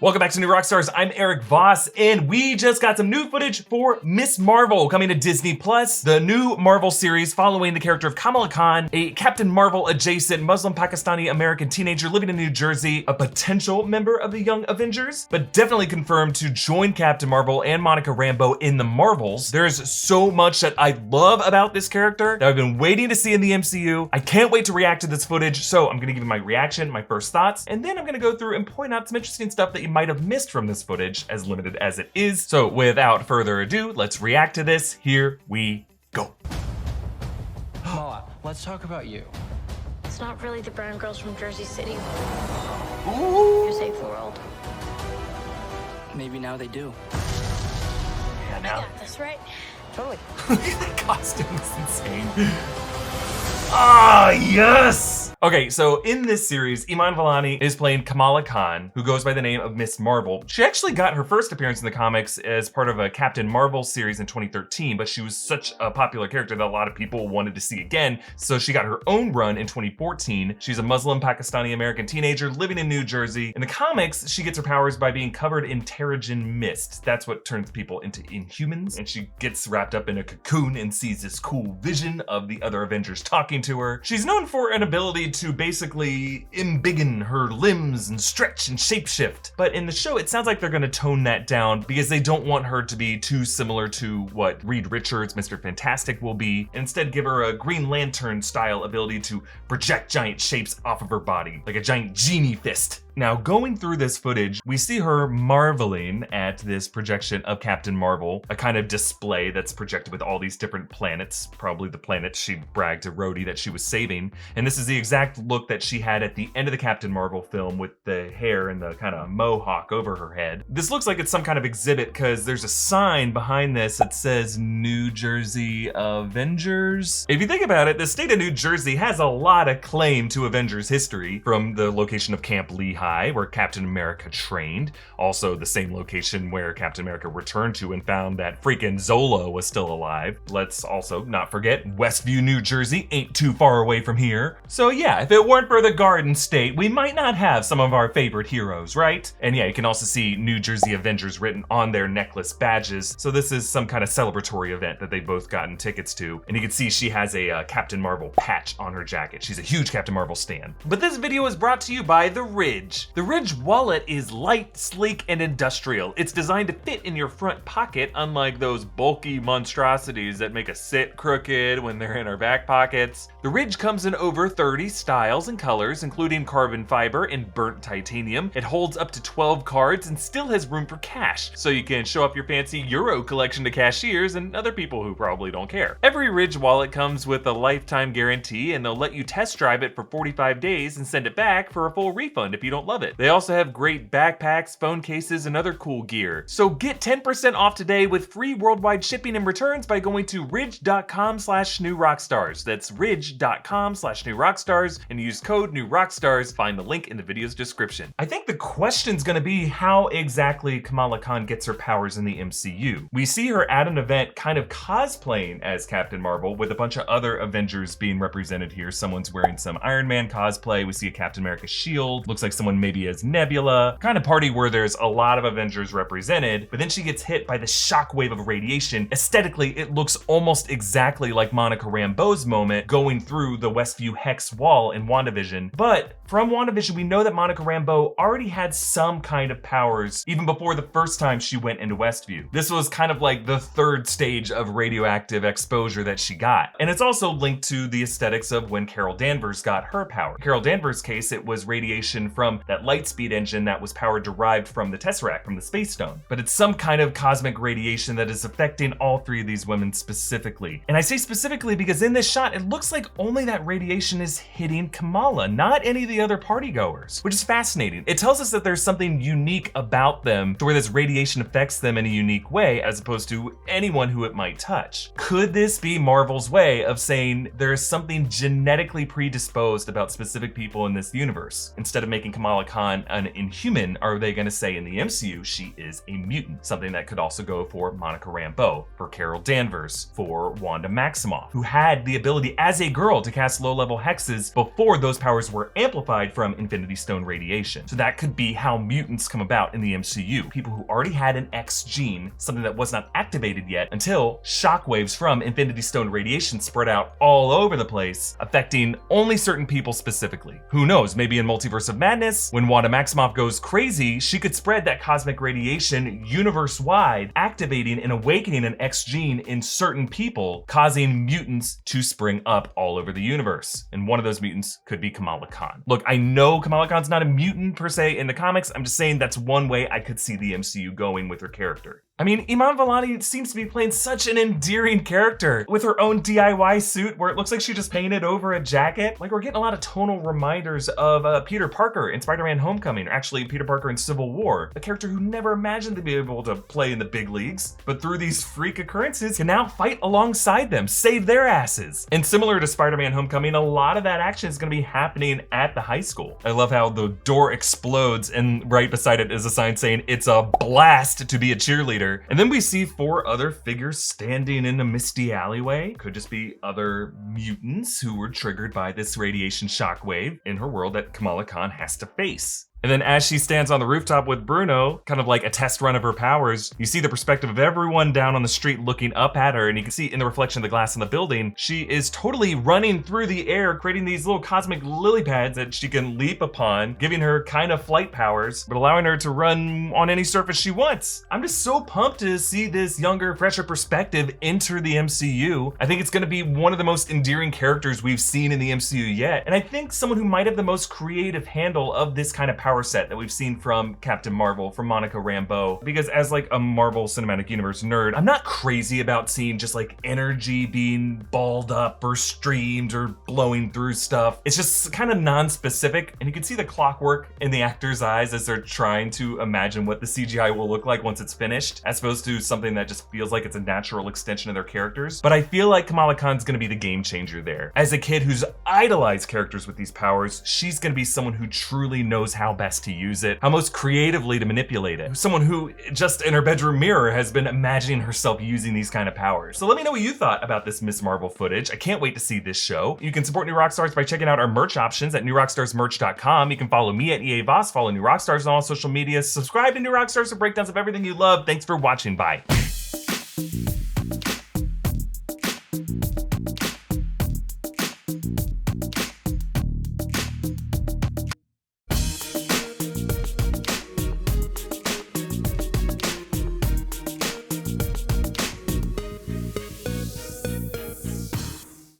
Welcome back to New Rockstars. I'm Erik Voss, and we just got some new footage for Ms. Marvel coming to Disney+. The new Marvel series following the character of Kamala Khan, a Captain Marvel adjacent Muslim Pakistani American teenager living in New Jersey, a potential member of the Young Avengers, but definitely confirmed to join Captain Marvel and Monica Rambeau in the Marvels. There's so much that I love about this character that I've been waiting to see in the MCU. I can't wait to react to this footage, so I'm gonna give you my reaction, my first thoughts, and then I'm gonna go through and point out some interesting stuff that you might have missed from this footage, as limited as it is. So without further ado, let's react to this. Here we go. Kamala, let's talk about you. It's not really the brown girls from Jersey City Ooh. who save the world. Maybe now they do. Yeah, I now. got this, right? Totally. That costume is insane. Ah, yes! Okay, so in this series, Iman Vellani is playing Kamala Khan, who goes by the name of Ms. Marvel. She actually got her first appearance in the comics as part of a Captain Marvel series in 2013, but she was such a popular character that a lot of people wanted to see again, so she got her own run in 2014. She's a Muslim Pakistani American teenager living in New Jersey. In the comics, she gets her powers by being covered in Terrigen mist. That's what turns people into Inhumans, and she gets wrapped up in a cocoon and sees this cool vision of the other Avengers talking to her. She's known for an ability to basically embiggen her limbs and stretch and shapeshift. But in the show, it sounds like they're gonna tone that down because they don't want her to be too similar to what Reed Richards' Mr. Fantastic will be. Instead, give her a Green Lantern style ability to project giant shapes off of her body, like a giant genie fist. Now, going through this footage, we see her marveling at this projection of Captain Marvel, a kind of display that's projected with all these different planets, probably the planets she bragged to Rhodey that she was saving. And this is the exact look that she had at the end of the Captain Marvel film with the hair and the kind of mohawk over her head. This looks like it's some kind of exhibit because there's a sign behind this that says New Jersey Avengers. If you think about it, the state of New Jersey has a lot of claim to Avengers history, from the location of Camp Lehigh, where Captain America trained, also the same location where Captain America returned to and found that freaking Zola was still alive. Let's also not forget Westview, New Jersey ain't too far away from here. So yeah, if it weren't for the Garden State, we might not have some of our favorite heroes, right? And yeah, you can also see New Jersey Avengers written on their necklace badges. So this is some kind of celebratory event that they both gotten tickets to. And you can see she has a Captain Marvel patch on her jacket. She's a huge Captain Marvel stan. But this video is brought to you by The Ridge. The Ridge wallet is light, sleek, and industrial. It's designed to fit in your front pocket, unlike those bulky monstrosities that make us sit crooked when they're in our back pockets. The Ridge comes in over 30 styles and colors, including carbon fiber and burnt titanium. It holds up to 12 cards and still has room for cash, so you can show up your fancy Euro collection to cashiers and other people who probably don't care. Every Ridge wallet comes with a lifetime guarantee, and they'll let you test drive it for 45 days and send it back for a full refund if you don't love it. They also have great backpacks, phone cases, and other cool gear. So get 10% off today with free worldwide shipping and returns by going to ridge.com/newrockstars. That's ridge.com/newrockstars and use code newrockstars. Find the link in the video's description. I think the question's gonna be how exactly Kamala Khan gets her powers in the MCU. We see her at an event kind of cosplaying as Captain Marvel with a bunch of other Avengers being represented here. Someone's wearing some Iron Man cosplay. We see a Captain America shield. Looks like someone maybe as Nebula. Kind of party where there's a lot of Avengers represented, but then she gets hit by the shockwave of radiation. Aesthetically, it looks almost exactly like Monica Rambeau's moment going through the Westview Hex wall in WandaVision. But from WandaVision, we know that Monica Rambeau already had some kind of powers even before the first time she went into Westview. This was kind of like the third stage of radioactive exposure that she got. And it's also linked to the aesthetics of when Carol Danvers got her power. In Carol Danvers' case, it was radiation from that Lightspeed engine that was power derived from the Tesseract, from the Space Stone. But it's some kind of cosmic radiation that is affecting all three of these women specifically. And I say specifically because in this shot, it looks like only that radiation is hitting Kamala, not any of the other party goers, which is fascinating. It tells us that there's something unique about them to where this radiation affects them in a unique way as opposed to anyone who it might touch. Could this be Marvel's way of saying there's something genetically predisposed about specific people in this universe? Instead of making Kamala Kamala Khan an Inhuman, are they going to say in the MCU she is a mutant? Something that could also go for Monica Rambeau, for Carol Danvers, for Wanda Maximoff, who had the ability as a girl to cast low-level hexes before those powers were amplified from Infinity Stone radiation. So that could be how mutants come about in the MCU. People who already had an X gene, something that was not activated yet until shockwaves from Infinity Stone radiation spread out all over the place, affecting only certain people specifically. Who knows, maybe in Multiverse of Madness, when Wanda Maximoff goes crazy, she could spread that cosmic radiation universe-wide, activating and awakening an X gene in certain people, causing mutants to spring up all over the universe. And one of those mutants could be Kamala Khan. Look, I know Kamala Khan's not a mutant per se in the comics. I'm just saying that's one way I could see the MCU going with her character. I mean, Iman Vellani seems to be playing such an endearing character with her own DIY suit where it looks like she just painted over a jacket. Like, we're getting a lot of tonal reminders of Peter Parker in Spider-Man Homecoming, or actually Peter Parker in Civil War, a character who never imagined to be able to play in the big leagues, but through these freak occurrences can now fight alongside them, save their asses. And similar to Spider-Man Homecoming, a lot of that action is going to be happening at the high school. I love how the door explodes and right beside it is a sign saying it's a blast to be a cheerleader. And then we see 4 other figures standing in a misty alleyway. Could just be other mutants who were triggered by this radiation shockwave in her world that Kamala Khan has to face. And then as she stands on the rooftop with Bruno, kind of like a test run of her powers, you see the perspective of everyone down on the street looking up at her, and you can see in the reflection of the glass in the building, she is totally running through the air, creating these little cosmic lily pads that she can leap upon, giving her kind of flight powers, but allowing her to run on any surface she wants. I'm just so pumped to see this younger, fresher perspective enter the MCU. I think it's gonna be one of the most endearing characters we've seen in the MCU yet, and I think someone who might have the most creative handle of this kind of power set that we've seen from Captain Marvel, from Monica Rambeau, because as like a Marvel Cinematic Universe nerd, I'm not crazy about seeing just like energy being balled up or streamed or blowing through stuff. It's just kind of non-specific, and you can see the clockwork in the actors' eyes as they're trying to imagine what the CGI will look like once it's finished, as opposed to something that just feels like it's a natural extension of their characters. But I feel like Kamala Khan's gonna be the game changer there. As a kid who's idolized characters with these powers, she's gonna be someone who truly knows how best to use it, how most creatively to manipulate it. Someone who just in her bedroom mirror has been imagining herself using these kind of powers. So let me know what you thought about this Miss Marvel footage. I can't wait to see this show. You can support New Rockstars by checking out our merch options at newrockstarsmerch.com. You can follow me at EA Voss, follow New Rockstars on all social media, subscribe to New Rockstars for breakdowns of everything you love. Thanks for watching. Bye.